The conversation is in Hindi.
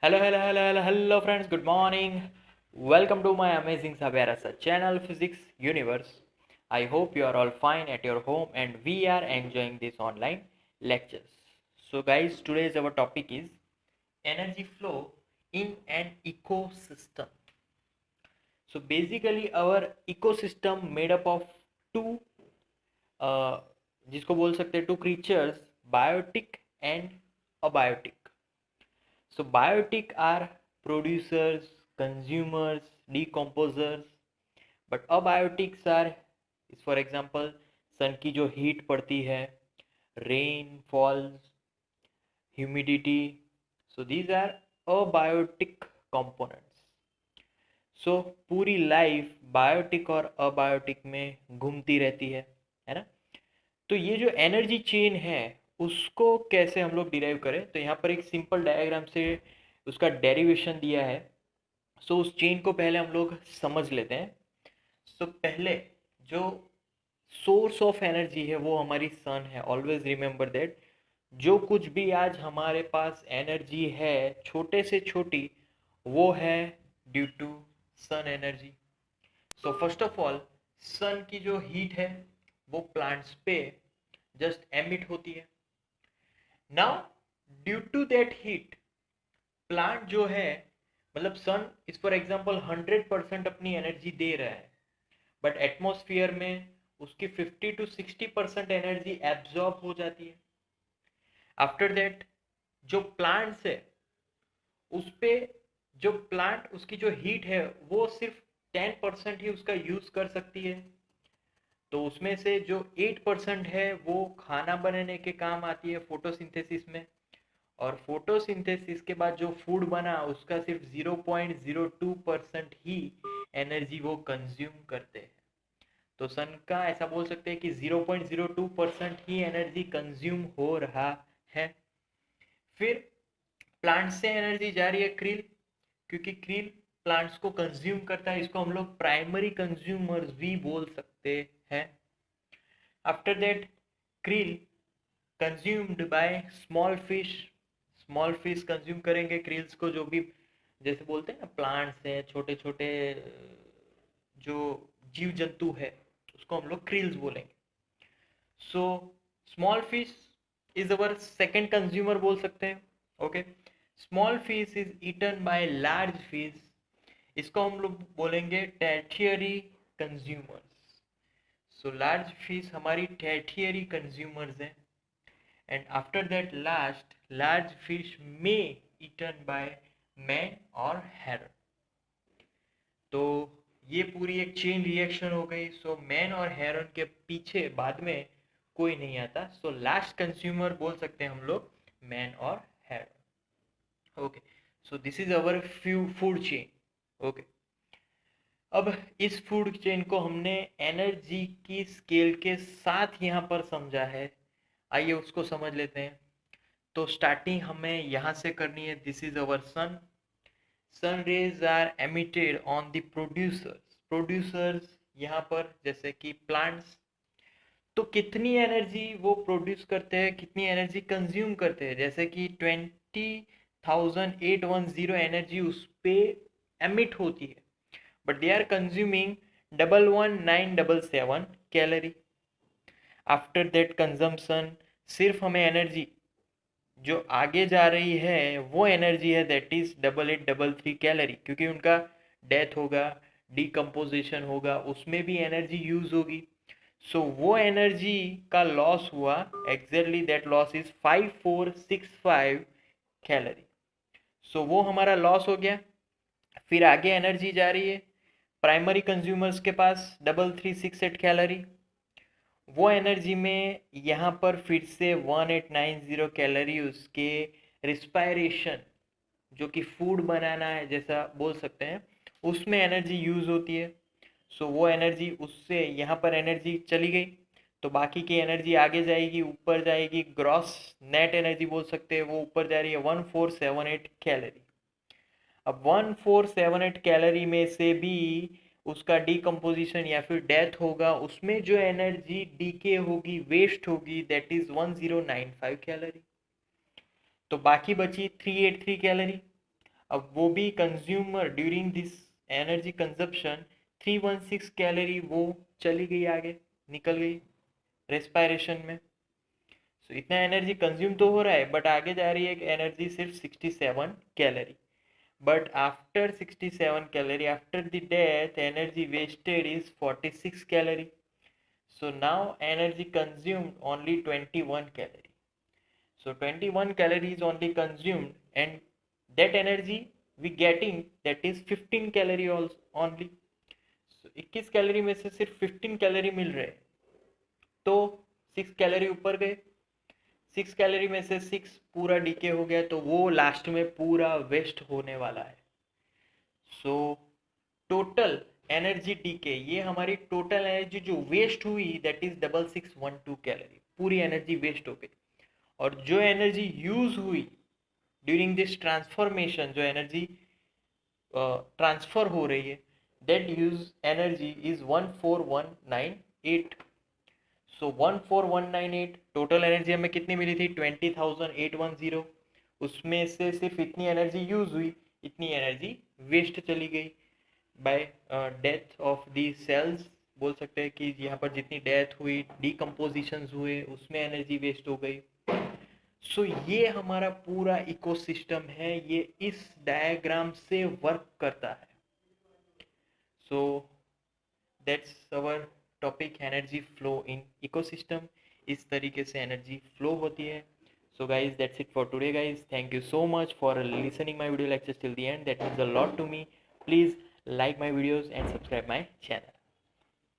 Hello friends, good morning. Welcome to my amazing Saberasa channel Physics Universe. I hope you are all fine at your home and we are enjoying this online lectures. So guys, today's our topic is energy flow in an ecosystem. So basically our ecosystem made up of two uh, जिसको बोल सकते हैं two creatures, biotic and abiotic. So biotic are producers, consumers, decomposers, but abiotics are is for example सन की जो हीट पड़ती है, rain falls, humidity. So these are abiotic components. So पूरी लाइफ बायोटिक और अबायोटिक में घूमती रहती है ना. तो ये जो एनर्जी चेन है उसको कैसे हम लोग डिराइव करें, तो यहाँ पर एक सिंपल डायग्राम से उसका डेरिवेशन दिया है. सो उस चेन को पहले हम लोग समझ लेते हैं. सो पहले जो सोर्स ऑफ एनर्जी है वो हमारी सन है. ऑलवेज रिमेंबर दैट जो कुछ भी आज हमारे पास एनर्जी है छोटे से छोटी वो है due to sun energy. So first of all sun की जो हीट है वो प्लांट्स पे जस्ट एमिट होती है. Now due to that heat plant जो है, मतलब सन इस फॉर एग्जांपल 100% अपनी एनर्जी दे रहा है, बट एटमॉस्फेयर में उसकी 50 to 60% एनर्जी एब्जॉर्ब हो जाती है. आफ्टर दैट जो प्लांट्स है उस पे जो प्लांट उसकी जो हीट है वो सिर्फ 10% ही उसका यूज कर सकती है. तो उसमें से जो 8% है वो खाना बनाने के काम आती है फोटोसिंथेसिस में, और फोटोसिंथेसिस के बाद जो फूड बना उसका सिर्फ 0.02% ही एनर्जी वो कंज्यूम करते हैं. तो सन का ऐसा बोल सकते हैं कि 0.02% ही एनर्जी कंज्यूम हो रहा है. फिर प्लांट से एनर्जी जा रही है क्रिल, क्योंकि क्रिल प्लांट्स को कंज्यूम करता है. इसको हम लोग प्राइमरी कंज्यूमर्स भी बोल सकते हैं. After that krill consumed by small fish consume करेंगे क्रिल्स को, जो भी जैसे बोलते हैं ना प्लांट्स हैं, छोटे छोटे जो जीव जंतु है उसको हम लोग क्रिल्स बोलेंगे. So small fish is our second consumer बोल सकते हैं. Okay, small fish is eaten by large fish, इसको हम लोग बोलेंगे tertiary consumers. So large fish हमारी टर्शियरी कंज्यूमर्स हैं. And after that last large fish may eaten by man और हेरन. तो ये पूरी एक चेन रिएक्शन हो गई. सो मैन और हेरन के पीछे बाद में कोई नहीं आता. सो लास्ट कंज्यूमर बोल सकते हैं हम लोग मैन और heron. Okay, so this is our food chain. Okay, अब इस फूड चेन को हमने एनर्जी की स्केल के साथ यहाँ पर समझा है. आइए उसको समझ लेते हैं. तो स्टार्टिंग हमें यहाँ से करनी है. This is our sun. Sun rays are emitted on the producers यहाँ पर जैसे कि प्लांट्स. तो कितनी एनर्जी वो प्रोड्यूस करते हैं, कितनी एनर्जी कंज्यूम करते हैं, जैसे कि 20,810 एनर्जी उस पे एमिट होती है, but they are consuming 11,977 calorie. After that consumption सिर्फ हमें एनर्जी जो आगे जा रही है वो एनर्जी है दैट इज 8833 कैलोरी, क्योंकि उनका डेथ होगा, डिकम्पोजिशन होगा, उसमें भी एनर्जी यूज होगी. सो वो एनर्जी का लॉस हुआ, exactly that loss is 5465 calorie. So वो हमारा लॉस हो गया. फिर आगे एनर्जी जा रही है प्राइमरी कंज्यूमर्स के पास 3368 कैलोरी. वो एनर्जी में यहाँ पर फिर से 1890 कैलोरी उसके रिस्पायरेशन जो कि फूड बनाना है जैसा बोल सकते हैं उसमें एनर्जी यूज होती है. सो वो एनर्जी उससे यहाँ पर एनर्जी चली गई, तो बाकी की एनर्जी आगे जाएगी, ऊपर जाएगी. ग्रॉस नेट एनर्जी बोल सकते हैं वो ऊपर जा रही है 1478 कैलोरी. अब 1478 कैलोरी में से भी उसका डिकम्पोजिशन या फिर डेथ होगा, उसमें जो एनर्जी डीके होगी, वेस्ट होगी, दैट इज 1095 कैलोरी. तो बाकी बची 383 कैलोरी. अब वो भी consumer during this energy consumption 316 calorie वो चली गई, आगे निकल गई रेस्पायरेशन में। सो इतना एनर्जी कंज्यूम तो हो रहा है, बट आगे जा रही है एनर्जी सिर्फ 67 calorie. But after 67 calorie, after the death, energy wasted is 46 calorie. So now energy consumed only 21 calorie. So 21 calories only consumed, and that energy we getting, that is 15 calorie also only. So 21 calorie में से सिर्फ 15 कैलोरी मिल रहे, तो 6 कैलोरी ऊपर गए। 6 कैलोरी में से 6 पूरा डीके हो गया, तो वो लास्ट में पूरा वेस्ट होने वाला है। सो टोटल एनर्जी डीके, ये हमारी टोटल एनर्जी जो वेस्ट हुई, दैट इज 6612 कैलोरी, पूरी एनर्जी वेस्ट हो गई। और जो एनर्जी यूज हुई ड्यूरिंग दिस ट्रांसफॉर्मेशन, जो एनर्जी ट्रांसफर हो रही है, that use energy is 14198। So 14198 total energy हमें कितनी मिली थी, 20,810। उसमें से सिर्फ इतनी एनर्जी यूज हुई, इतनी एनर्जी वेस्ट चली गई by death of the cells. बोल सकते हैं कि यहाँ पर जितनी डेथ हुई, डिकम्पोजिशन हुए, उसमें एनर्जी वेस्ट हो गई। सो ये हमारा पूरा इकोसिस्टम है, ये इस डायग्राम से वर्क करता है। So that's our topic, energy flow in ecosystem. इस तरीके से एनर्जी फ्लो होती है। So guys, that's it for today guys. Thank you so much for listening my video lectures till the end. That means a lot to me. Please like my videos and subscribe my channel.